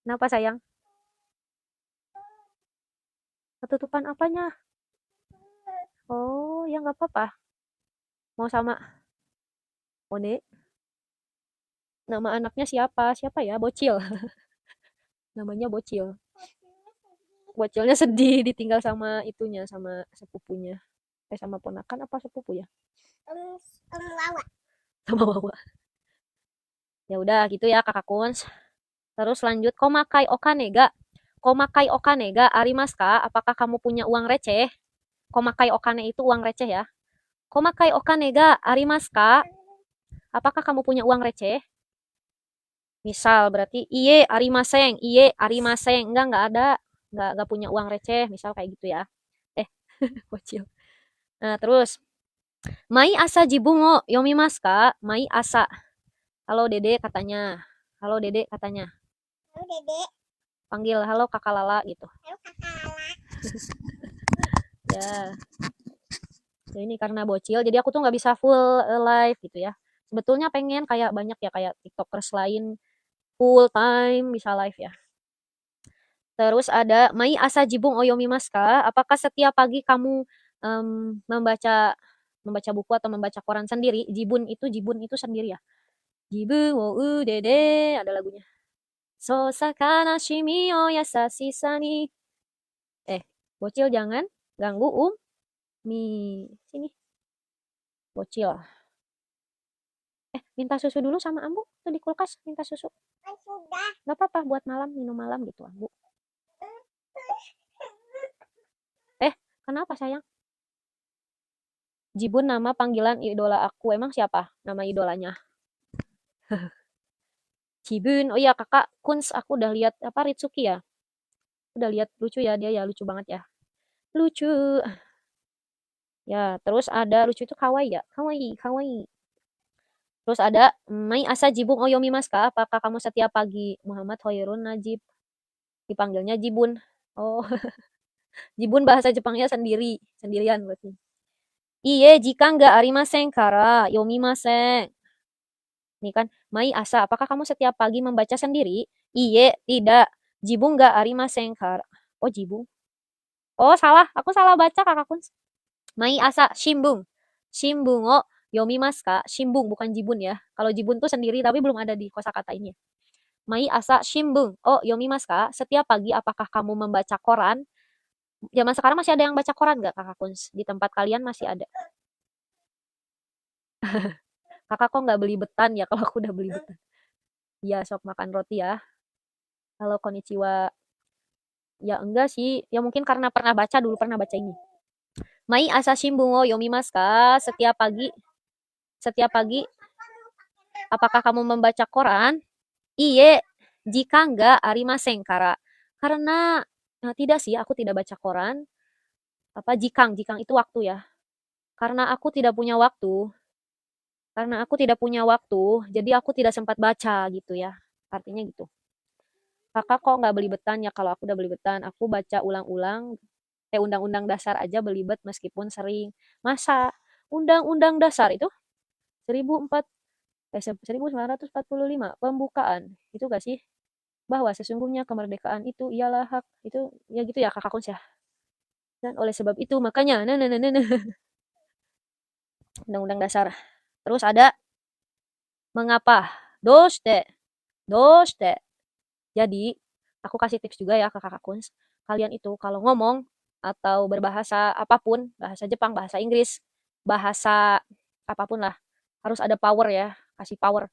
Kenapa sayang? Ketutupan apanya? Oh, ya nggak apa-apa. Mau sama One? Nama anaknya siapa? Siapa ya? Bocil. Namanya Bocil. Bocilnya sedih ditinggal sama itunya, sama sepupunya. Sama ponakan apa sepupu ya? Sama Wawa. Ya udah gitu ya Kakak Kuns. Terus lanjut, komakai okanega. Komakai okanega arimaska? Apakah kamu punya uang receh? Komakai okane itu uang receh ya. Komakai okanega arimaska? Apakah kamu punya uang receh? Misal berarti iye arimaseng, iye arimaseng. Enggak ada. Enggak punya uang receh, misal kayak gitu ya. Eh, bocil. Nah, terus mai asa jibungo yomimasu ka? Mai asa. Halo Dede katanya. Halo Dede katanya. Halo Dede. Panggil halo Kakak Lala gitu. Halo Kakak Lala. Ya. Ya ini karena bocil jadi aku tuh nggak bisa full live gitu ya. Sebetulnya pengen kayak banyak ya kayak tiktokers lain full time bisa live ya. Terus ada mai asa jibung oyomimasu ka? Apakah setiap pagi kamu membaca buku atau membaca koran sendiri? Jibun itu sendiri ya. Jibun wo dede ada lagunya. So sakana shimi o yasashi sani. Bocil jangan ganggu Mi. Sini. Bocil. Minta susu dulu sama Ambu. Tuh di kulkas minta susu. Sudah. Gak apa-apa buat malam, minum malam gitu Ambu. Kenapa sayang? Jibun nama panggilan idola aku. Emang siapa nama idolanya? Jibun. Oh iya kakak Kuns, aku udah lihat apa Ritsuki ya. Udah lihat lucu ya dia ya, lucu banget ya. Lucu. Ya, terus ada lucu itu kawaii ya. Kawaii. Terus ada Mai asa jibun oyomimasu ka? Apakah kamu setiap pagi Muhammad Hoirun Najib dipanggilnya Jibun? Oh, Jibun bahasa Jepangnya sendirian berarti. Iye, jika enggak arimasen kara yomimasen. Ini kan, mai asa, apakah kamu setiap pagi membaca sendiri? Iye, tidak. Jibun enggak arimasen kara. Oh, jibun. Oh, salah. Aku salah baca, Kakak Kun. Mai asa, shimbung. Shimbung o yomimasu ka? Shimbung, bukan jibun ya. Kalau jibun tuh sendiri, tapi belum ada di kosakata ini. Mai asa shimbung o yomimasu ka? Setiap pagi, apakah kamu membaca koran? Zaman sekarang masih ada yang baca koran nggak, Kakak Kun? Di tempat kalian masih ada. Kakak kok nggak beli betan ya kalau aku udah beli betan. Iya, sok makan roti ya. Halo konnichiwa. Ya enggak sih. Ya mungkin karena dulu pernah baca ini. Mai asa shimbun wo yomimasu ka? Setiap pagi apakah kamu membaca koran? Iye, jika enggak arimasen kara. Karena tidak sih, aku tidak baca koran. Jikang itu waktu ya. Karena aku tidak punya waktu. Jadi aku tidak sempat baca gitu ya. Artinya gitu. Kakak kok nggak beli betan ya? Kalau aku udah beli betan, aku baca ulang-ulang. Undang-undang dasar aja belibet meskipun sering. Masa undang-undang dasar itu 1945 pembukaan itu gak sih bahwa sesungguhnya kemerdekaan itu ialah hak itu ya gitu ya Kakak Kuns ya. Dan oleh sebab itu makanya undang-undang dasar. Terus ada mengapa? Doste. Jadi, aku kasih tips juga ya ke Kakak Kuns. Kalian itu kalau ngomong atau berbahasa apapun, bahasa Jepang, bahasa Inggris, bahasa apapun lah, harus ada power ya, kasih power.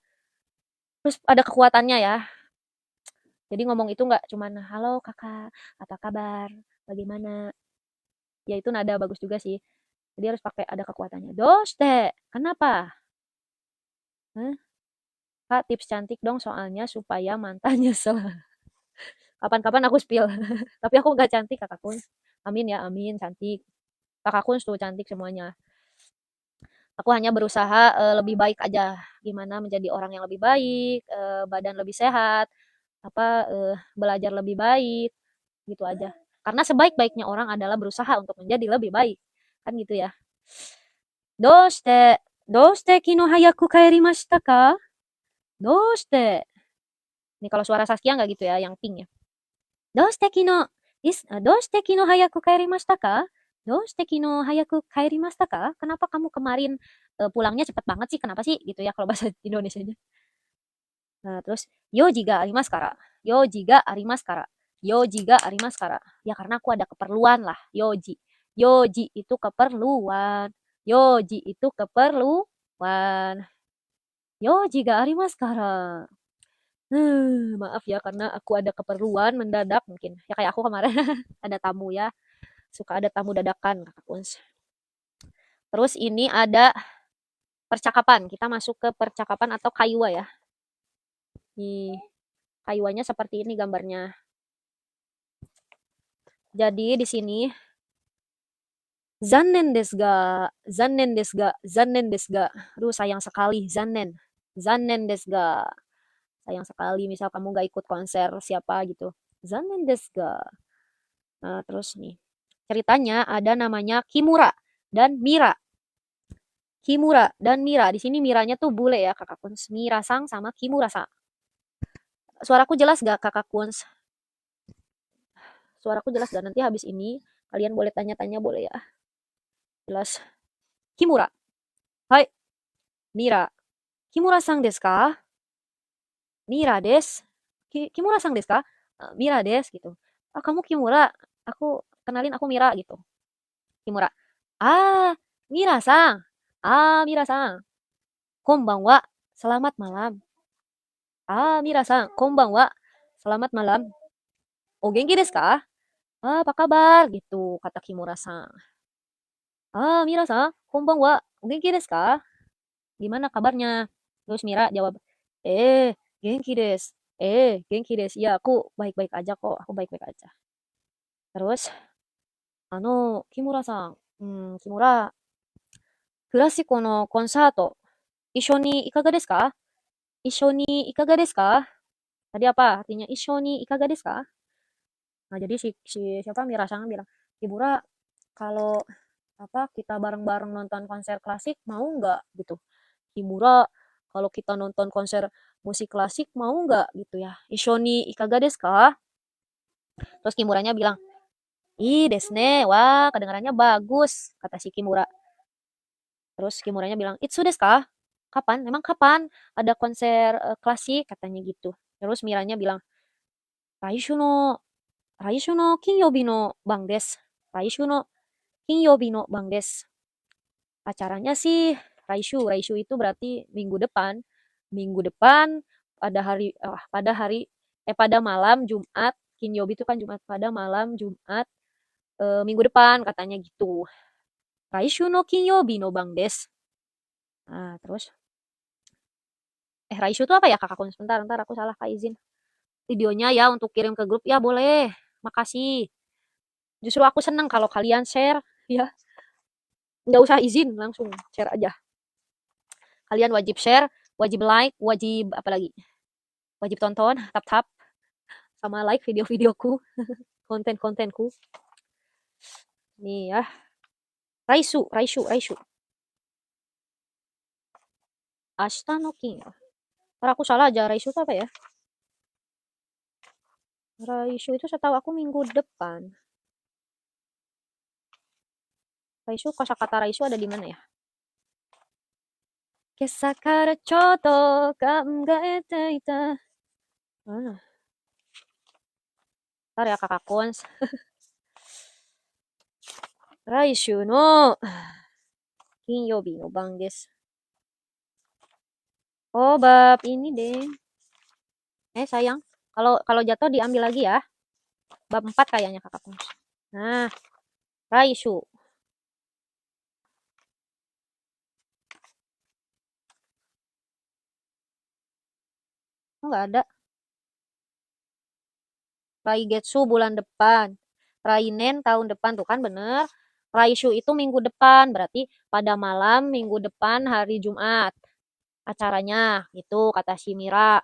Terus ada kekuatannya ya. Jadi ngomong itu nggak cuman, halo kakak, apa kabar, bagaimana. Ya itu nada bagus juga sih. Jadi harus pakai ada kekuatannya. Doste, kenapa? Hah? Kak, tips cantik dong soalnya supaya mantan nyesel. Kapan-kapan aku spill. Tapi aku nggak cantik Kakak Kun. Amin ya, amin cantik. Kakak Kun tuh cantik semuanya. Aku hanya berusaha lebih baik aja. Gimana menjadi orang yang lebih baik, badan lebih sehat, belajar lebih baik, gitu aja. Karena sebaik-baiknya orang adalah berusaha untuk menjadi lebih baik. Kan gitu ya. Doste kino hayaku kaerimashita ka? Doste. Ini kalau suara Saskia nggak gitu ya, yang pink ya. Doste kino hayaku kaerimashita ka? Doste kino hayaku kaerimashita ka? Kenapa kamu kemarin pulangnya cepet banget sih, kenapa sih gitu ya kalau bahasa Indonesianya. Nah, terus yoji ga arimasu kara. Yoji ga arimasu kara. Yoji ga arimasu kara. Ya karena aku ada keperluan lah, yoji. Yoji itu keperluan. Yoji itu keperluan. Yoji ga arimasu kara. Maaf ya karena aku ada keperluan mendadak mungkin. Ya kayak aku kemarin ada tamu ya. Suka ada tamu dadakan, Kakak Kuns. Terus ini ada percakapan. Kita masuk ke percakapan atau kaiwa ya. Di kaiwanya seperti ini gambarnya. Jadi di sini zannen desu ga, zannen desu ga, zannen desu ga. Aduh sayang sekali, zannen. Zannen desu ga. Sayang sekali misal kamu gak ikut konser siapa gitu. Zannen desu ga. Nah, terus nih. Ceritanya ada namanya Kimura dan Mira. Kimura dan Mira. Di sini Miranya tuh bule ya, Kakak Kuns. Mira-sang sama Kimura-sang. Suaraku jelas gak, Kakak Kuns? Suaraku jelas gak? Nanti habis ini kalian boleh tanya-tanya boleh ya. Jelas. Kimura. Hai. Mira. Kimura-sang desu ka? Mira desu. Kimura-sang desu ka? Mira desu gitu. Ah, kamu Kimura. Aku kenalin aku Mira gitu. Kimura. Ah, Mira-sang. Ah, Mira-sang. Konbanwa. Selamat malam. Ah, Mira-san, konbanwa. Selamat malam. O genki desu ka? Ah, apa kabar? Gitu, kata Kimura-san. Ah, Mira-san, konbanwa. O genki desu ka? Gimana kabarnya? Terus Mira jawab, genki desu. Genki desu. Ya, aku baik-baik aja kok. Aku baik-baik aja. Terus, Kimura-san, Kimura, クラシコのコンサート、一緒にいかがですか？一緒にいかがですか? Tadi apa? Artinya Ishoni ikaga desu ka? Nah, jadi si siapa Mira-san bilang, "Kimura, kalau apa kita bareng-bareng nonton konser klasik mau nggak?" gitu. Kimura, kalau kita nonton konser musik klasik mau nggak gitu ya. Ishoni ikaga desu ka? Terus Kimuranya bilang, "Ih, desu ne. Wah, kedengarannya bagus," kata si Kimura. Terus Kimuranya bilang, "Itsu desu ka? Kapan? Emang kapan ada konser klasik?" katanya gitu. Terus Miranya bilang, "Raishu no Raishu no kinyobi no bang desu. Raishu no kinyobi no bang desu." Acaranya sih Raishu itu berarti minggu depan. Minggu depan pada malam Jumat. Kinyobi itu kan Jumat, pada malam Jumat minggu depan katanya gitu. Raishu no kinyobi no bang desu. Nah, terus Raishu itu apa ya, Kakak? Sebentar, aku salah, Kak, izin. Videonya ya untuk kirim ke grup ya boleh. Makasih. Justru aku seneng kalau kalian share ya. Nggak usah izin, langsung share aja. Kalian wajib share, wajib like, wajib apa lagi? Wajib tonton, tap-tap, sama like video-videoku, konten-kontenku. Nih ya. Raishu. Ashita no kin. Ntar aku salah aja, Raishu itu apa ya? Raishu itu setahu aku minggu depan. Raishu, kosakata Raishu ada di mana ya? Kesa kara choto kangaete ita. Mana? Ntar ya, Kakak Kons. Raishu no kinyobi no bang desu. Oh, bab ini deh. Sayang. Kalau jatuh diambil lagi ya. Bab 4 kayaknya, Kakak Kons. Nah, Raishu. Oh, nggak ada. Raigetsu bulan depan. Rainen tahun depan tuh kan bener. Raishu itu minggu depan, berarti pada malam minggu depan hari Jumat acaranya gitu kata si Mira.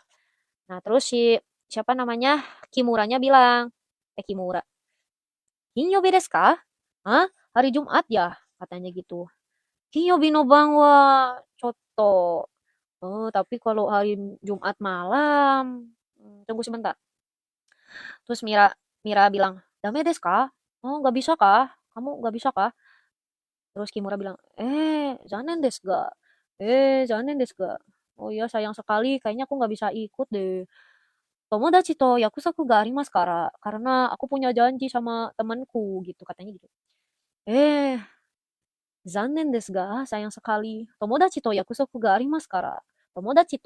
Nah, terus siapa namanya? Kimuranya bilang, Kimura. Kinyobi desu ka? Hah? Hari Jumat ya? Katanya gitu. Kinyobi no bang wa coto. Oh, tapi kalau hari Jumat malam, tunggu sebentar. Terus Mira bilang, "Dame desu ka? Oh, nggak bisa kah? Kamu nggak bisa kah?" Terus Kimura bilang, zanen desu ga? Zanen desu ga? Oh iya, sayang sekali, kayaknya aku nggak bisa ikut deh. Tomodachi to yakusoku ga arimasu kara. Karena aku punya janji sama temanku, gitu, katanya gitu. Eh, zanen desu ga, sayang sekali. Tomodachi to yakusoku ga arimasu kara. Tomodachi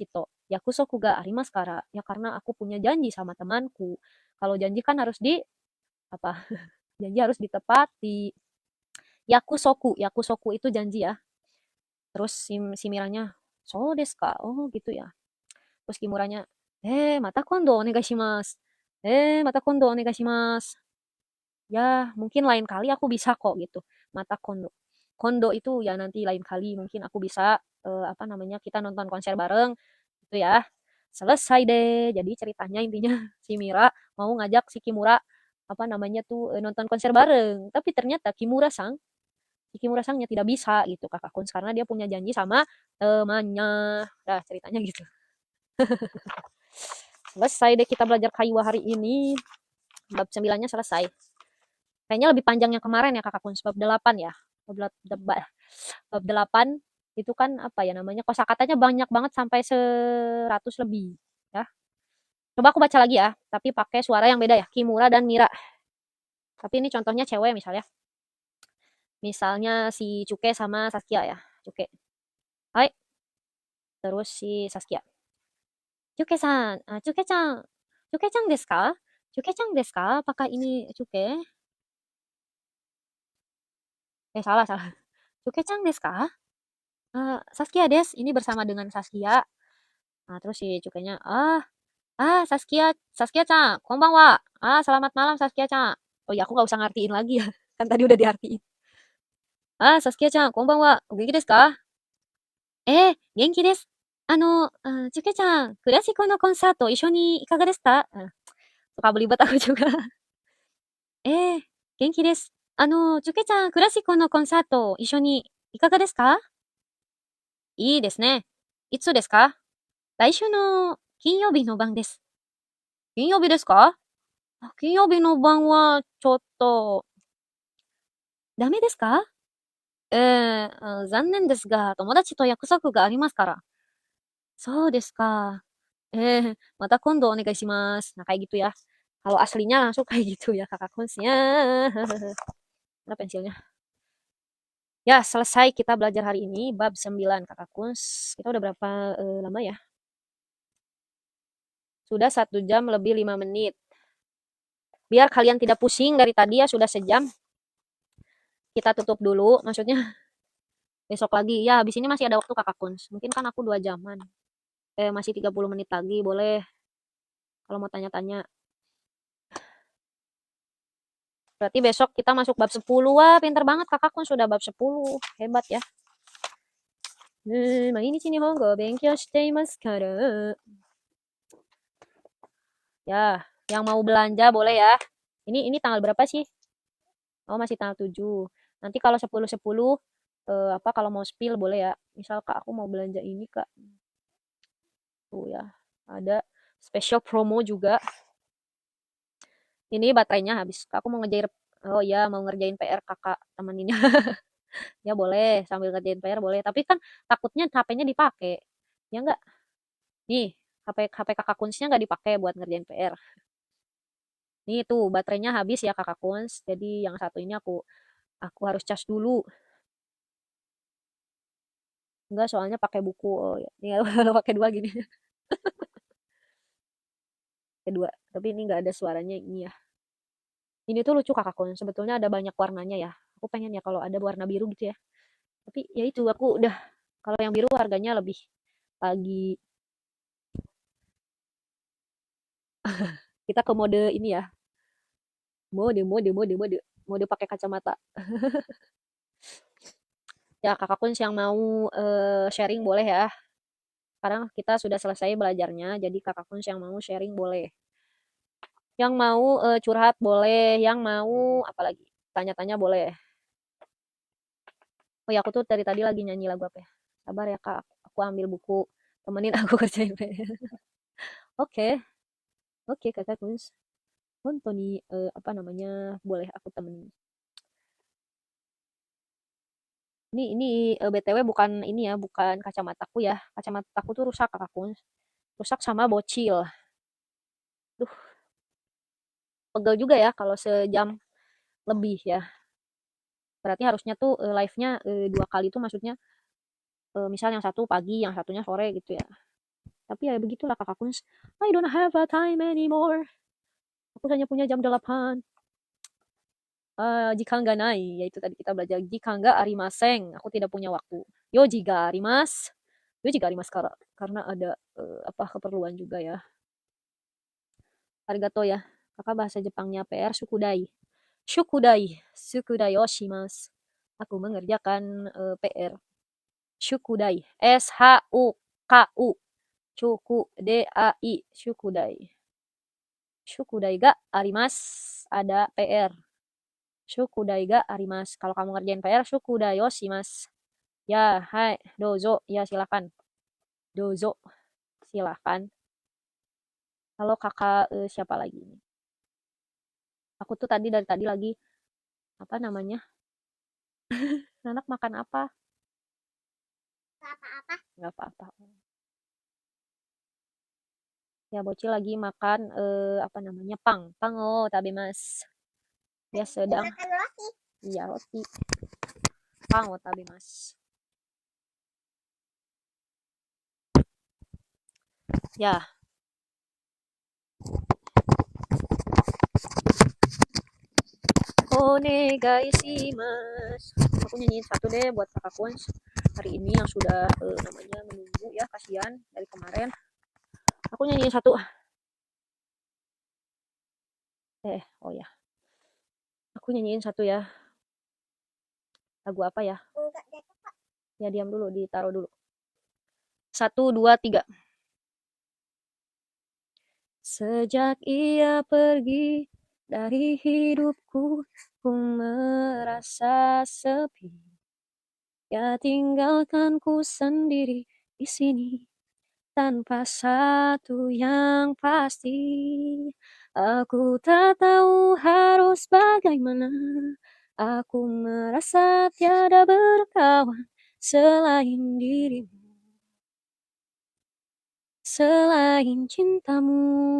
to yakusoku ga arimasu kara. Ya karena aku punya janji sama temanku. Kalau janji kan harus apa? Janji harus ditepati. Yakusoku itu janji ya. Terus si Miranya, so desu ka? Oh gitu ya. Terus Kimuranya, mata kondo onegaishimasu. Mata kondo onegaishimasu. Ya, mungkin lain kali aku bisa kok gitu. Mata kondo. Kondo itu ya nanti lain kali mungkin aku bisa apa namanya kita nonton konser bareng gitu ya. Selesai deh. Jadi ceritanya intinya si Mira mau ngajak si Kimura apa namanya tuh nonton konser bareng. Tapi ternyata si Kimura sangnya tidak bisa gitu Kakak Kuns karena dia punya janji sama temannya. Nah, ceritanya gitu. Selesai deh kita belajar Kaiwa hari ini. Bab 9-nya selesai. Kayaknya lebih panjang yang kemarin ya Kakak Kuns, bab 8 ya. Bab 8 itu kan apa ya namanya kosakatanya banyak banget sampai 100 lebih ya. Coba aku baca lagi ya, tapi pakai suara yang beda ya, Kimura dan Mira. Tapi ini contohnya cewek misalnya. Misalnya si Cuke sama Saskia ya. Cuke. Hai. Terus si Saskia. Cuke-san, Cuke-chan. Cuke-chan desu ka? Cuke-chan desu ka? Apakah ini Cuke? Salah, salah. Cuke-chan desu ka? Saskia des. Ini bersama dengan Saskia. Nah, terus si Cukenya, Saskia, Saskia-chan, konbanwa. Selamat malam Saskia-chan. Oh ya, aku nggak usah ngartiin lagi ya. Kan tadi udah diartiin. Saskia-chan, konbanwa. O genki desu ka? Genki desu. チュケちゃん、クラシコのコンサート一緒にいかがですか? Suka belibet aku juga. 元気です。チュケちゃん、クラシコのコンサート一緒にいかがですか? いいですね。いつですか? 来週の金曜日の晩です。金曜日ですか? 金曜日の晩はちょっと、ダメですか? 残念ですが、友達と約束がありますから。そうですか。また今度お願いします. Nah, kayak gitu ya. Kalau aslinya langsung kayak gitu ya kakak kunsnya. Mana pensilnya? Ya, selesai kita belajar hari ini bab 9 kakak kuns. Kita udah berapa lama ya? Sudah 1 jam lebih 5 menit. Biar kalian tidak pusing dari tadi ya sudah sejam. Kita tutup dulu, maksudnya besok lagi. Ya, habis ini masih ada waktu kakak kuns. Mungkin kan aku 2 jaman. Masih 30 menit lagi, boleh. Kalau mau tanya-tanya. Berarti besok kita masuk bab 10. Wah, pinter banget kakak kuns sudah bab 10. Hebat ya. 毎日日本語を勉強していますから. Ya, yang mau belanja boleh ya. Ini tanggal berapa sih? Oh, masih tanggal 7. Nanti kalau 10-10 apa kalau mau spill boleh ya. Misal Kak aku mau belanja ini Kak. Tuh ya. Ada special promo juga. Ini baterainya habis. Kak, aku mau ngerjain PR Kakak temeninnya. Ya boleh, sambil ngerjain PR boleh. Tapi kan takutnya HP-nya dipakai. Ya enggak? Nih, HP Kakak Kunsnya nggak dipakai buat ngerjain PR. Nih tuh baterainya habis ya Kakak Kuns. Jadi yang satu ini aku harus cas dulu. Enggak, soalnya pakai buku. Oh, ya. Ini kalau pakai 2 gini. Kedua. Tapi ini nggak ada suaranya ini ya. Ini tuh lucu Kakak Kuns. Sebetulnya ada banyak warnanya ya. Aku pengen ya kalau ada warna biru gitu ya. Tapi ya itu aku udah kalau yang biru harganya lebih lagi kita ke mode ini ya. Mode pakai kacamata. Ya Kakak Kuns yang mau sharing boleh ya. Sekarang kita sudah selesai belajarnya, jadi Kakak Kuns yang mau sharing boleh. Yang mau curhat boleh, yang mau apalagi tanya-tanya boleh. Oh ya, aku tuh dari tadi lagi nyanyi lagu apa ya? Sabar ya Kak, aku ambil buku, temenin aku kerjain PR. Oke, oke Kakak Kuns. Apa namanya, boleh aku temenin. Ini BTW bukan ini ya, bukan kacamataku ya. Kacamataku tuh rusak kakakku. Rusak sama bocil. Duh, pegel juga ya kalau sejam lebih ya. Berarti harusnya tuh live-nya 2 kali tuh maksudnya misal yang satu pagi, yang satunya sore gitu ya. Tapi ya begitulah kakakku. I don't have a time anymore. Aku hanya punya jam 8. Jika nggak naik, yaitu tadi kita belajar jika nggak arimaseng, aku tidak punya waktu. Yo jika arimas, yo jika arimas karena ada apa keperluan juga ya. Arigato ya. Kakak bahasa Jepangnya PR sukudai. Sukudai oshimasu. Aku mengerjakan PR. Shukudai. SHUKU. Shukudai. Shukudai ga arimasu. Ada PR. Shukudai ga arimasu. Kalau kamu ngerjain PR, shukudai yoshimasu. Ya, hai, dozo. Ya, silakan. Dozo. Silakan. Kalau kakak siapa lagi? Aku tuh dari tadi lagi apa namanya? Anak makan apa? Gak apa-apa. Nggak apa-apa. Ya, bocil lagi makan apa namanya? Pang. Pang oh, tapi mas. Dia sedang. Makan roti. Iya, roti. Pang oh, tapi mas. Ya. Onegai shimasu. Aku nyanyiin satu deh buat kakak Kuns hari ini yang sudah namanya menunggu ya, kasihan dari kemarin. Aku nyanyiin satu. Oh ya. Aku nyanyiin satu ya. Lagu apa ya? Enggak deh. Ya diam dulu, ditaruh dulu. 1, 2, 3. Sejak ia pergi dari hidupku, ku merasa sepi. Ya tinggalkanku sendiri di sini tanpa satu yang pasti. Aku tak tahu harus bagaimana. Aku merasa tiada berkawan selain dirimu, selain cintamu.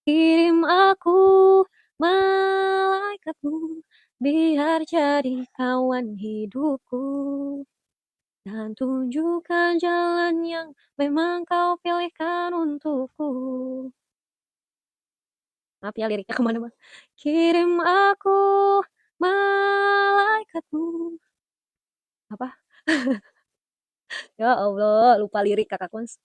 Kirim aku malaikatmu, biar jadi kawan hidupku. Dan tunjukkan jalan yang memang kau pilihkan untukku. Maaf ya liriknya kemana-mana. Kirim aku malaikatmu. Apa? Ya Allah, lupa lirik kakak Kuns.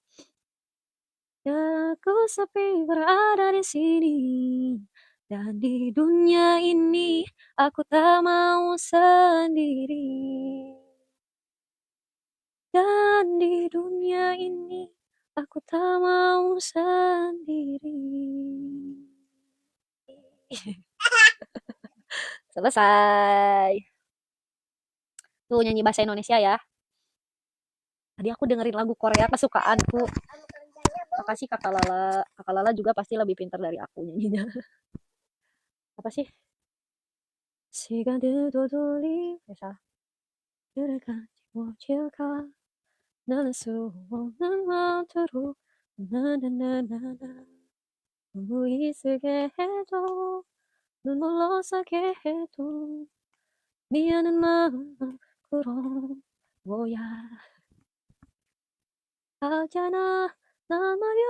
Ya, aku sepi berada di sini. Dan di dunia ini aku tak mau sendiri. Dan di dunia ini aku tak mau sendiri. Selesai. Tuh nyanyi bahasa Indonesia ya. Tadi aku dengerin lagu Korea kesukaanku. Makasih kakak Lala. Kakak Lala juga pasti lebih pintar dari aku nyanyinya. Apa sih? 시간들도 돌리면서 그래가 지워질까 나는 수없는 마음대로 나나나나나 너무 있을게 해도 눈물로 싸게 해도 미안한 마음은 그럼 뭐야 하잖아 난 말야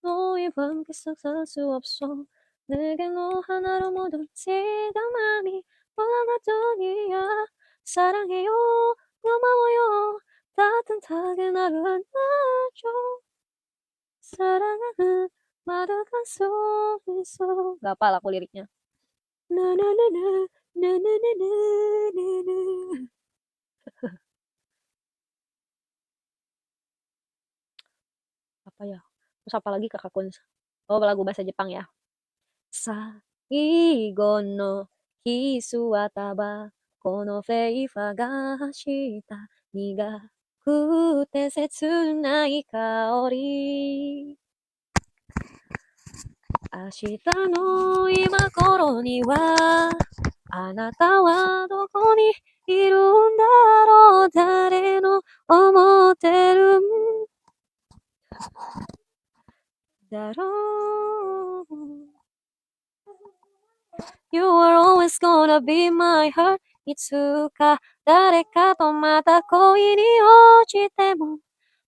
너의 밤 계속 살 수 없어 내게 너 하나로 모든 시간만이 올라갔더니야 사랑해요 고마워요 따뜻하게 나를 안아줘 사랑하는 마다간 속에서 gak apa lah aku liriknya 나나나나 나나나나나나 apa ya terus apa lagi kakak Kun oh lagu bahasa Jepang ya 最後のキスはタバコのフェイファがした苦くて切ない香り明日の今頃にはあなたはどこにいるんだろう誰の思ってるんだろう You are always gonna be my heart いつか誰かとまた恋に落ちても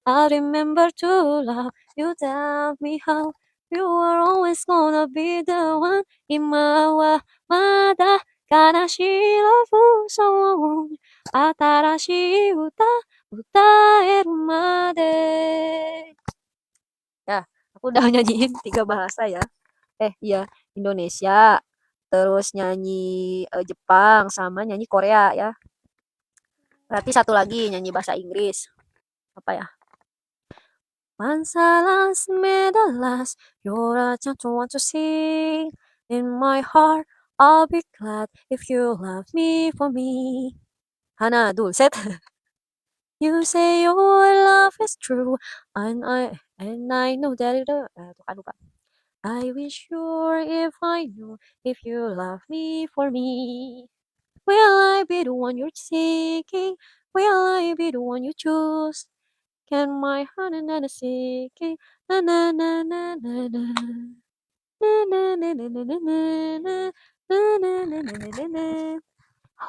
I remember to love you tell me how You are always gonna be the one 今はまだ悲しい love song 新しい歌歌えるまで Ya, aku udah nyanyiin 3 bahasa ya. Iya, Indonesia, terus nyanyi Jepang, sama nyanyi Korea ya. Berarti satu lagi nyanyi bahasa Inggris. Apa ya? Mansalas medalas, you're just want to sing. In my heart, I'll be glad if you love me for me. Hana, dul, set. You say your love is true, and I know that it. Tuh kan lupa. I wish sure if I knew if you love me for me. Will I be the one you're seeking? Will I be the one you choose? Can my heart and seeking? Na na na na na na. Na na na na na na na na. Na na na na na na na.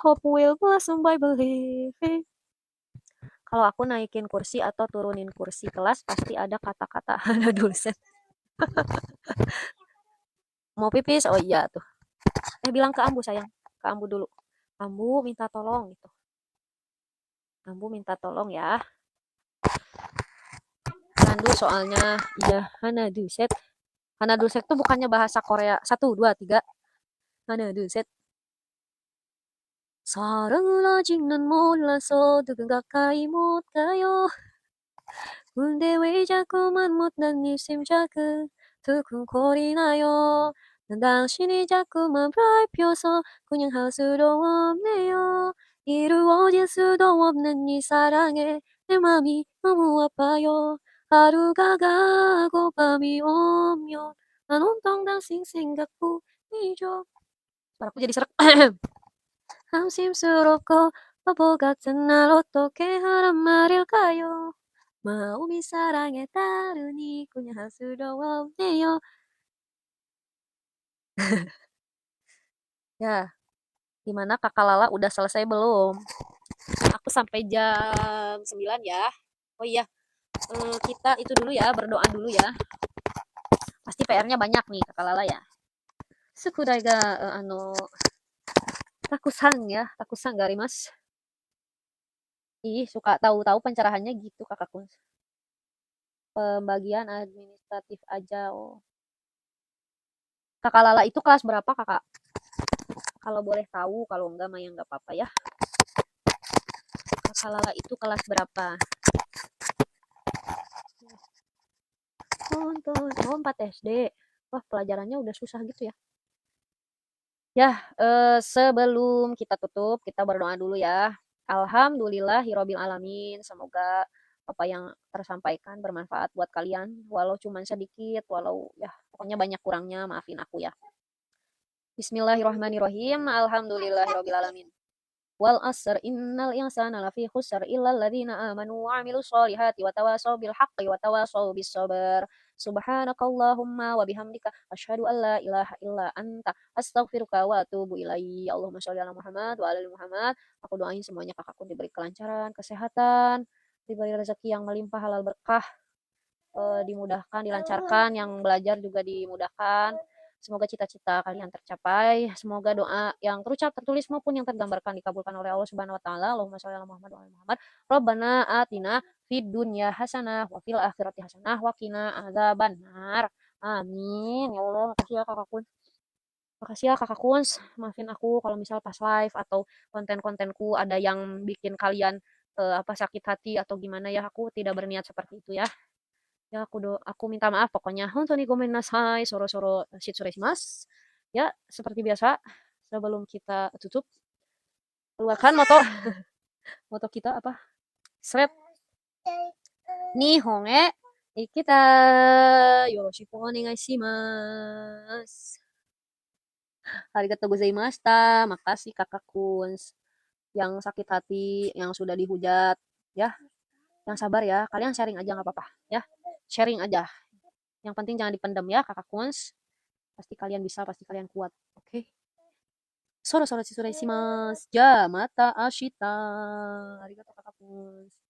Hope will blossom by believing. Kalau aku naikin kursi atau turunin kursi kelas pasti ada kata-kata ada dosen. Mau pipis? Oh iya tuh. Bilang ke Ambu sayang. Ke Ambu dulu. Ambu minta tolong gitu. Ambu minta tolong ya. Randu soalnya iya Hanaduset. Hanaduset tuh bukannya bahasa Korea. 1, 2, 3. Hanaduset. 사랑을 아직은 몰라서 두근 가까이 못 가요. 근데 왜 자꾸만 못난 이 심장은 두근거리나요? 난 당신이 자꾸만 밟혀서 그냥 할 수도 없네요. 이루어질 수도 없는 이 사랑에 내 맘이 너무 아파요. 하루가 가고 밤이 오면 난 온통 당신 생각뿐이죠. suaraku jadi serak. 한심스럽고 바보 같은 날 어떻게 하란 말일까요? 마음이 사랑에 따르니 그냥 할 수도 없네요. Ya, gimana Kakak Lala udah selesai belum? Aku sampai jam 9 ya. Oh iya, kita itu dulu ya, berdoa dulu ya. Pasti PR-nya banyak nih Kakak Lala ya. Sukudai ga takusang ya, takusang garimas. Ih, suka tahu-tahu pencerahannya gitu Kakak Kun. Pembagian administratif aja. Oh. Kakak Lala itu kelas berapa Kakak? Kalau boleh tahu, kalau enggak mah ya enggak apa-apa ya. Kakak Lala itu kelas berapa? Oh, 4 SD. Wah, pelajarannya udah susah gitu ya. Ya, sebelum kita tutup, kita berdoa dulu ya. Alhamdulillahirabbil alamin. Semoga apa yang tersampaikan bermanfaat buat kalian, walau cuma sedikit, walau ya pokoknya banyak kurangnya, maafin aku ya. Bismillahirrahmanirrahim. Alhamdulillahirabbil alamin. Wal asr innal insana lafi khusr illa alladziina amanu wa 'amilus solihati wa tawashaw bil haqqi wa tawashaw bis sabr. Subhanakallahumma wa bihamdika asyhadu an la ilaha illa anta astaghfiruka wa atubu ilaik. Allahumma sholli ala Muhammad wa ala ali Muhammad. Aku doain semuanya kakakku diberi kelancaran, kesehatan, diberi rezeki yang melimpah halal berkah, dimudahkan, dilancarkan, yang belajar juga dimudahkan. Semoga cita-cita kalian tercapai. Semoga doa yang terucap, tertulis maupun yang tergambarkan dikabulkan oleh Allah Subhanahu wa taala. Allahumma shalli ala Muhammad wa ala Muhammad. Rabbana atina fid dunya hasanah wa fil akhirati hasanah wa qina adzabannar. Amin. Ya Allah, makasih ya Kakak Kun. Makasih ya Kakak Kun. Maafin aku kalau misal pas live atau konten-kontenku ada yang bikin kalian sakit hati atau gimana ya. Aku tidak berniat seperti itu ya. Ya aku minta maaf pokoknya. Hontoni gomen nasai, soro-soro shitsuresimasu. Ya, seperti biasa sebelum kita tutup keluarkan moto moto kita apa? Sret. Nihon e ikita yoroshiku onegai shimasu. Arigatou gozaimashita. Makasih Kakak Kun. yang sakit hati, yang sudah dihujat, ya, yang sabar ya. Kalian sharing aja nggak apa-apa, ya. Sharing aja. Yang penting jangan dipendam ya, Kakak Kuns. Pasti kalian bisa, pasti kalian kuat. Oke. Soro soro si surai simas. Ja, mata ashita. Arigato Kakak Kuns.